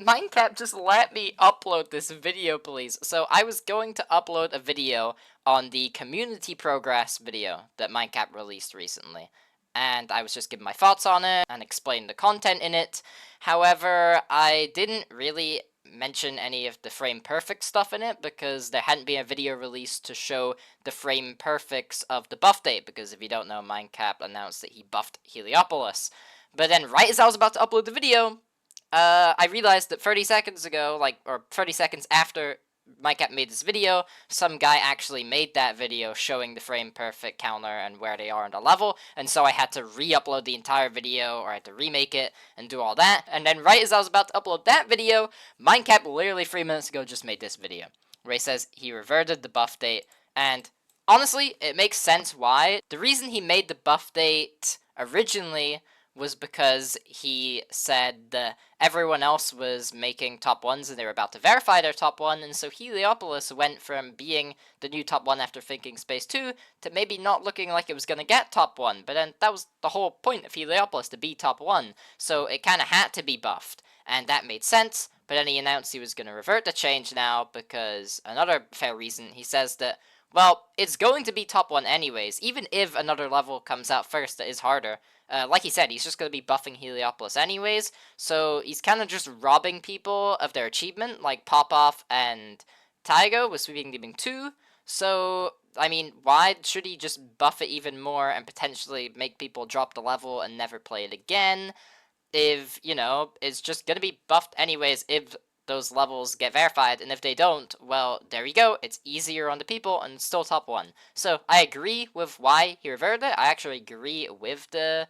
MindCap, just let me upload this video, please. So I was going to upload a video on the community progress video that MindCap released recently. And I was just giving my thoughts on it and explain the content in it. However, I didn't really mention any of the frame perfect stuff in it because there hadn't been a video released to show the frame perfects of the buff date, because if you don't know, MindCap announced that he buffed Heliopolis. But then right as I was about to upload the video, I realized that 30 seconds ago, or 30 seconds after MindCap made this video, some guy actually made that video showing the frame perfect counter and where they are in the level, and so I had to re-upload the entire video, or I had to remake it and do all that. And then right as I was about to upload that video, MindCap literally 3 minutes ago just made this video, where he says he reverted the buff date, and honestly, it makes sense why. The reason he made the buff date originally was because he said that everyone else was making top ones and they were about to verify their top one, and so Heliopolis went from being the new top one after Thinking Space 2 to maybe not looking like it was going to get top one, but then that was the whole point of Heliopolis, to be top one, so it kind of had to be buffed, and that made sense. But then he announced he was going to revert the change now because another fair reason, he says that, well, it's going to be top one anyways, even if another level comes out first that is harder. Like he said, he's just going to be buffing Heliopolis anyways, so he's kind of just robbing people of their achievement, like Popoff and Taigo with Sweeping Demon 2, so, I mean, why should he just buff it even more and potentially make people drop the level and never play it again, if, you know, it's just going to be buffed anyways if those levels get verified, and if they don't, well, there you go, it's easier on the people and still top one. So I agree with why he reverted it. I actually agree with the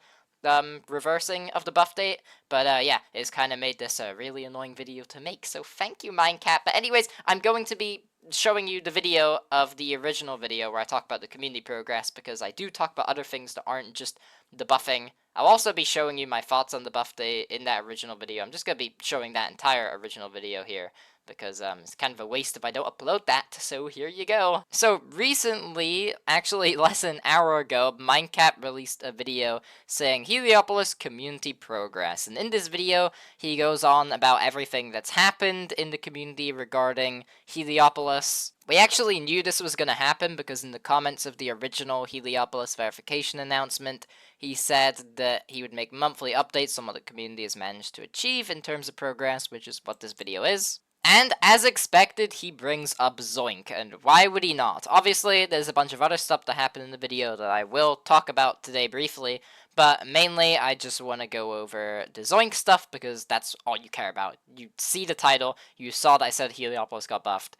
reversing of the buff date, but yeah, it's kind of made this a really annoying video to make, so thank you, MindCap. But anyways, I'm going to be showing you the video of the original video where I talk about the community progress, because I do talk about other things that aren't just the buffing. I'll also be showing you my thoughts on the buff day in that original video. I'm just going to be showing that entire original video here, because it's kind of a waste if I don't upload that, so here you go. So recently, actually less than an hour ago, MindCap released a video saying Heliopolis community progress, and in this video he goes on about everything that's happened in the community regarding Heliopolis. We actually knew this was going to happen because in the comments of the original Heliopolis verification announcement, he said that he would make monthly updates on what the community has managed to achieve in terms of progress, which is what this video is. And as expected, he brings up Zoink, and why would he not? Obviously, there's a bunch of other stuff that happened in the video that I will talk about today briefly, but mainly I just want to go over the Zoink stuff because that's all you care about. You see the title, you saw that I said Heliopolis got buffed.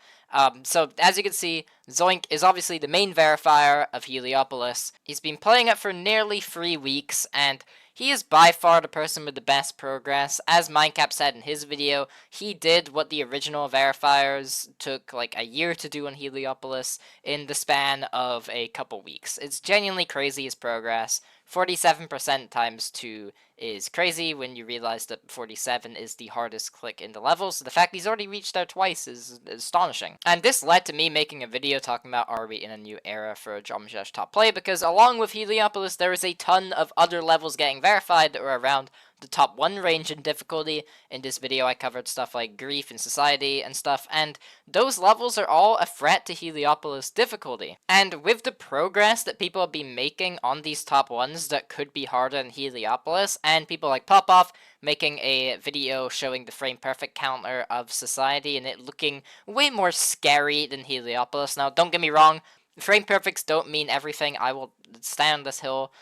So as you can see, Zoink is obviously the main verifier of Heliopolis. He's been playing it for nearly 3 weeks, and he is by far the person with the best progress. As MindCap said in his video, he did what the original verifiers took like a year to do on Heliopolis in the span of a couple weeks. It's genuinely crazy, his progress. 47% times 2 is crazy when you realize that 47 is the hardest click in the level, so the fact he's already reached there twice is astonishing. And this led to me making a video talking about, are we in a new era for Geometry Dash top play, because along with Heliopolis there is a ton of other levels getting verified that were around the top 1 range in difficulty. In this video I covered stuff like Grief and Society and stuff, and those levels are all a threat to Heliopolis difficulty. And with the progress that people have been making on these top 1s that could be harder than Heliopolis, and people like Popoff making a video showing the frame perfect counter of Society and it looking way more scary than Heliopolis. Now don't get me wrong, frame perfects don't mean everything. I will stand on this hill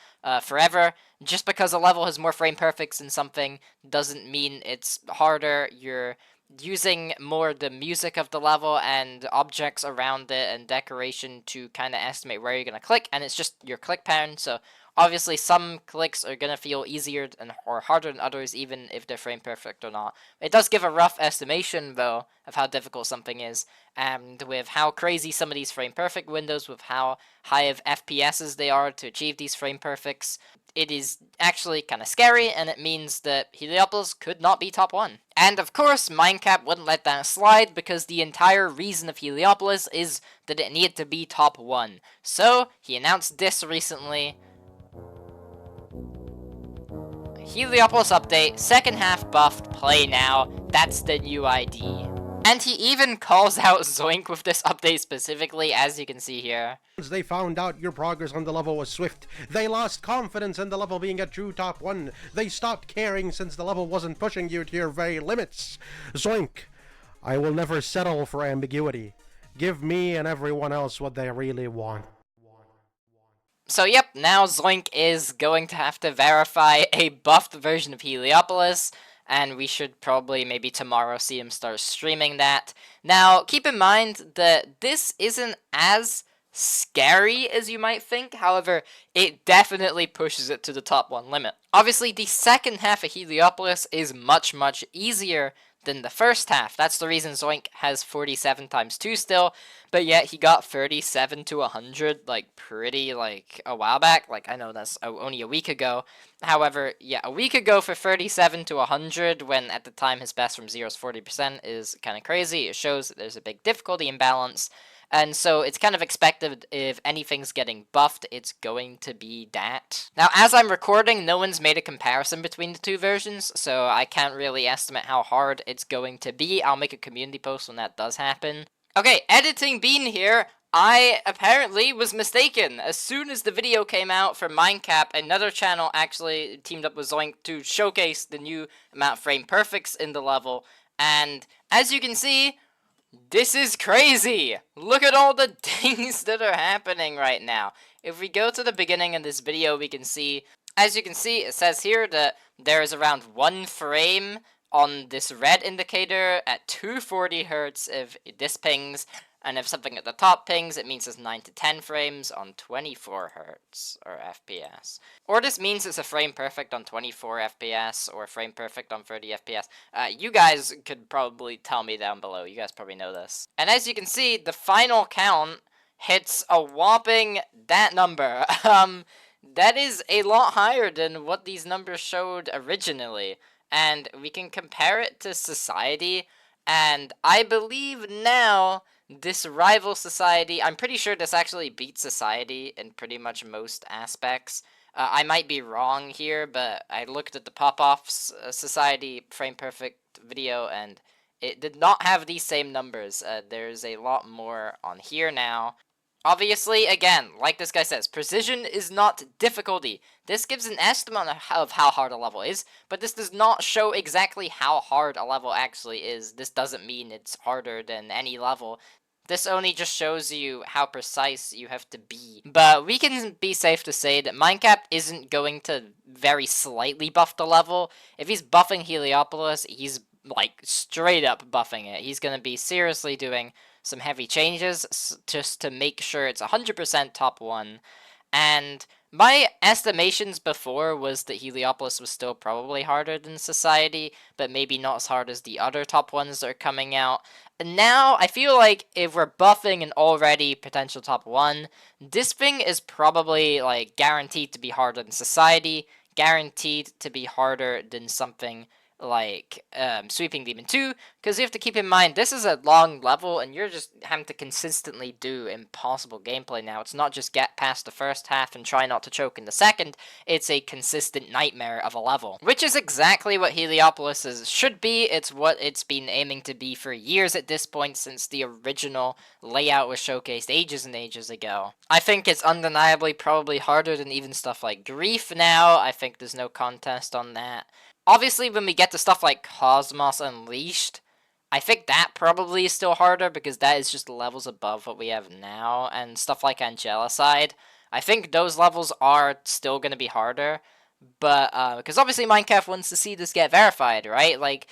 forever. Just because a level has more frame perfects than something doesn't mean it's harder. You're using more the music of the level and objects around it and decoration to kind of estimate where you're going to click, and it's just your click pattern. So obviously some clicks are going to feel easier or harder than others, even if they're frame perfect or not. It does give a rough estimation though of how difficult something is, and with how crazy some of these frame perfect windows, with how high of FPSs they are to achieve these frame perfects, it is actually kind of scary, and it means that Heliopolis could not be top 1. And of course, MindCap wouldn't let that slide, because the entire reason of Heliopolis is that it needed to be top 1. So, he announced this recently. Heliopolis update, second half buffed, play now, that's the new ID. And he even calls out Zoink with this update specifically, as you can see here. Once they found out your progress on the level was swift, they lost confidence in the level being a true top 1. They stopped caring since the level wasn't pushing you to your very limits. Zoink, I will never settle for ambiguity. Give me and everyone else what they really want. So yep, now Zoink is going to have to verify a buffed version of Heliopolis, and we should probably maybe tomorrow see him start streaming that. Now, keep in mind that this isn't as scary as you might think, however, it definitely pushes it to the top 1 limit. Obviously, the second half of Heliopolis is much easier than the first half. That's the reason Zoink has 47 times 2 still, but yet he got 37 to 100, like, pretty, like, a while back. Like, I know that's only a week ago. However, yeah, a week ago for 37 to 100, when at the time his best from 0 is 40%, is kind of crazy. It shows that there's a big difficulty imbalance. And so it's kind of expected if anything's getting buffed, it's going to be that. Now, as I'm recording, no one's made a comparison between the two versions, so I can't really estimate how hard it's going to be. I'll make a community post when that does happen. Okay, Editing Bean here. I apparently was mistaken. As soon as the video came out for MindCap, another channel actually teamed up with Zoink to showcase the new amount of frame perfects in the level. And as you can see, this is crazy! Look at all the things that are happening right now. If we go to the beginning of this video, we can see, as you can see, it says here that there is around 1 frame on this red indicator at 240 Hz if this pings, and if something at the top pings, it means it's 9 to 10 frames on 24 Hz, or FPS. Or this means it's a frame perfect on 24 FPS, or frame perfect on 30 FPS. You guys could probably tell me down below, you guys probably know this. And as you can see, the final count hits a whopping that number. That is a lot higher than what these numbers showed originally. And we can compare it to Society, and I believe now this rival Society, I'm pretty sure this actually beats Society in pretty much most aspects. I might be wrong here, but I looked at the Pop-Offs Society frame perfect video, and it did not have these same numbers. There's a lot more on here now. Obviously, again, like this guy says, precision is not difficulty. This gives an estimate of how hard a level is, but this does not show exactly how hard a level actually is. This doesn't mean it's harder than any level. This only just shows you how precise you have to be. But we can be safe to say that MindCap isn't going to very slightly buff the level. If he's buffing Heliopolis, he's like straight up buffing it. He's going to be seriously doing some heavy changes just to make sure it's 100% top 1. And my estimations before was that Heliopolis was still probably harder than Society, but maybe not as hard as the other top 1s that are coming out. And now, I feel like if we're buffing an already potential top 1, this thing is probably like guaranteed to be harder than Society, guaranteed to be harder than something like Sweeping Demon 2, because you have to keep in mind this is a long level and you're just having to consistently do impossible gameplay now. It's not just get past the first half and try not to choke in the second, it's a consistent nightmare of a level, which is exactly what Heliopolis should be. It's what it's been aiming to be for years at this point, since the original layout was showcased ages and ages ago. I think it's undeniably probably harder than even stuff like Grief now. I think there's no contest on that. Obviously, when we get to stuff like Cosmos Unleashed, I think that probably is still harder because that is just levels above what we have now. And stuff like Angelicide, I think those levels are still going to be harder. But, because obviously MindCap wants to see this get verified, right? Like,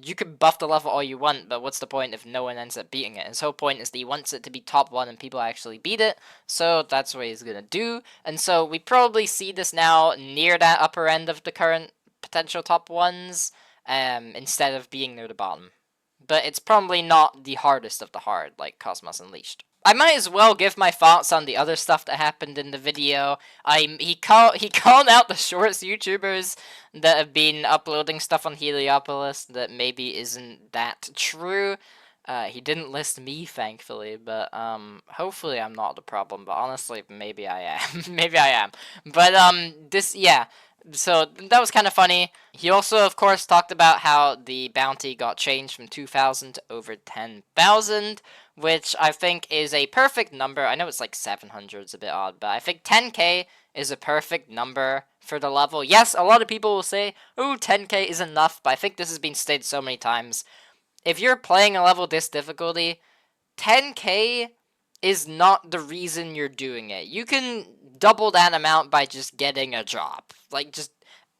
you can buff the level all you want, but what's the point if no one ends up beating it? His whole point is that he wants it to be top 1 and people actually beat it, so that's what he's going to do. And so we probably see this now near that upper end of the current potential top 1s, instead of being near the bottom. But it's probably not the hardest of the hard, like Cosmos Unleashed. I might as well give my thoughts on the other stuff that happened in the video. He called out the shorts YouTubers that have been uploading stuff on Heliopolis that maybe isn't that true. He didn't list me, thankfully, but hopefully I'm not the problem. But honestly, maybe I am. Maybe I am. But yeah. So that was kind of funny. He also, of course, talked about how the bounty got changed from 2,000 to over 10,000, which I think is a perfect number. I know it's like 700 is a bit odd, but I think 10k is a perfect number for the level. Yes, a lot of people will say, "Oh, 10k is enough," but I think this has been stated so many times. If you're playing a level this difficulty, 10k is not the reason you're doing it. You can double that amount by just getting a job. Like, just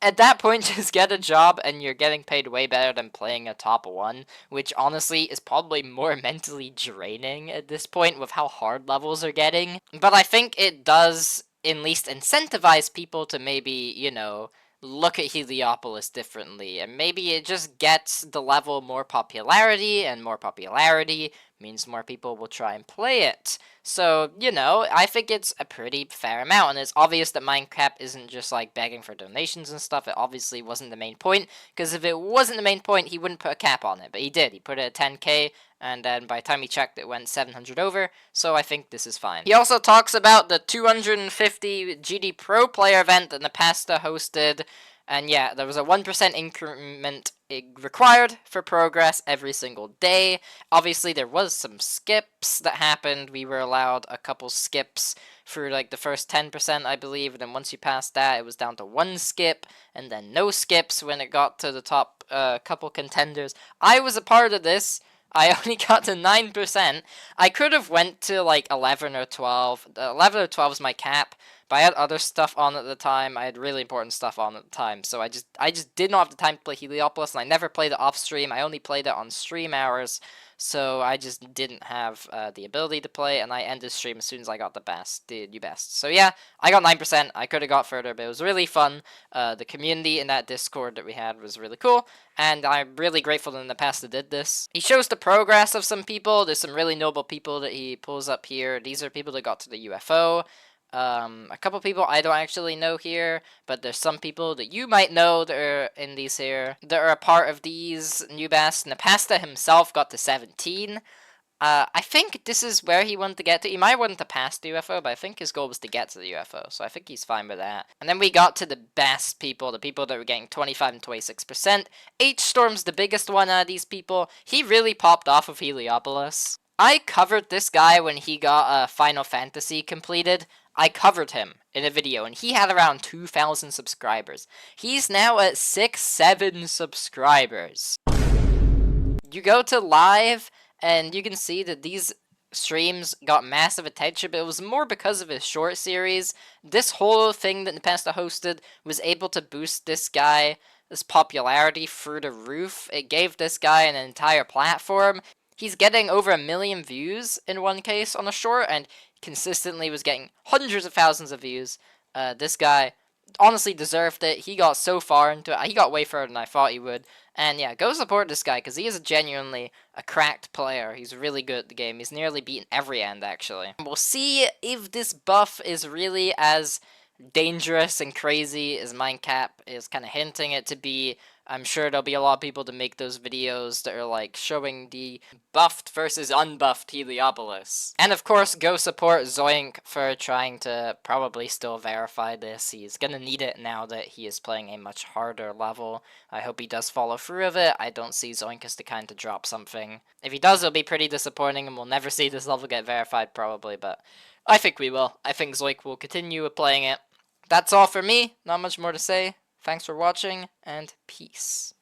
at that point, just get a job and you're getting paid way better than playing a top 1, which honestly is probably more mentally draining at this point with how hard levels are getting. But I think it does at least incentivize people to maybe, you know, look at Heliopolis differently, and maybe it just gets the level more popularity, and more popularity means more people will try and play it. So, you know, I think it's a pretty fair amount, and it's obvious that MindCap isn't just like begging for donations and stuff. It obviously wasn't the main point, because if it wasn't the main point, he wouldn't put a cap on it, but he did. He put it at 10k, and then by the time he checked, it went 700 over, so I think this is fine. He also talks about the 250 GD Pro player event that Nepasta hosted, and yeah, there was a 1% increment required for progress every single day. Obviously, there was some skips that happened. We were allowed a couple skips for like the first 10%, I believe, and then once you passed that, it was down to 1 skip, and then no skips when it got to the top couple contenders. I was a part of this. I only got to 9%. I could have went to like 11 or 12. 11 or 12 is my cap, but I had other stuff on at the time. I had really important stuff on at the time, so I just did not have the time to play Heliopolis, and I never played it off stream. I only played it on stream hours, so I just didn't have the ability to play, and I ended stream as soon as I got the new best. So yeah, I got 9%. I could have got further, but it was really fun. The community in that Discord that we had was really cool, and I'm really grateful that Nepasta did this. He shows the progress of some people. There's some really noble people that he pulls up here. These are people that got to the UFO. A couple people I don't actually know here, but there's some people that you might know that are in these here, that are a part of these new best. Nepasta himself got to 17. I think this is where he wanted to get to. He might want to pass the UFO, but I think his goal was to get to the UFO, so I think he's fine with that. And then we got to the best people, the people that were getting 25 and 26%. H-Storm's the biggest one out of these people. He really popped off of Heliopolis. I covered this guy when he got Final Fantasy completed. I covered him in a video, and he had around 2,000 subscribers. He's now at 7 subscribers. You go to live, and you can see that these streams got massive attention, but it was more because of his short series. This whole thing that Nepasta hosted was able to boost this guy, this popularity through the roof. It gave this guy an entire platform. He's getting over 1 million views in one case on a short, and consistently was getting hundreds of thousands of views. This guy honestly deserved it. He got so far into it. He got way further than I thought he would. And yeah, go support this guy, because he is genuinely a cracked player. He's really good at the game. He's nearly beaten every end, actually. We'll see if this buff is really as dangerous and crazy as MindCap is kind of hinting it to be. I'm sure there'll be a lot of people to make those videos that are like showing the buffed versus unbuffed Heliopolis. And of course, go support Zoink for trying to probably still verify this. He's gonna need it now that he is playing a much harder level. I hope he does follow through with it. I don't see Zoink as the kind to drop something. If he does, it'll be pretty disappointing, and we'll never see this level get verified probably, but I think we will. I think Zoink will continue playing it. That's all for me. Not much more to say. Thanks for watching, and peace.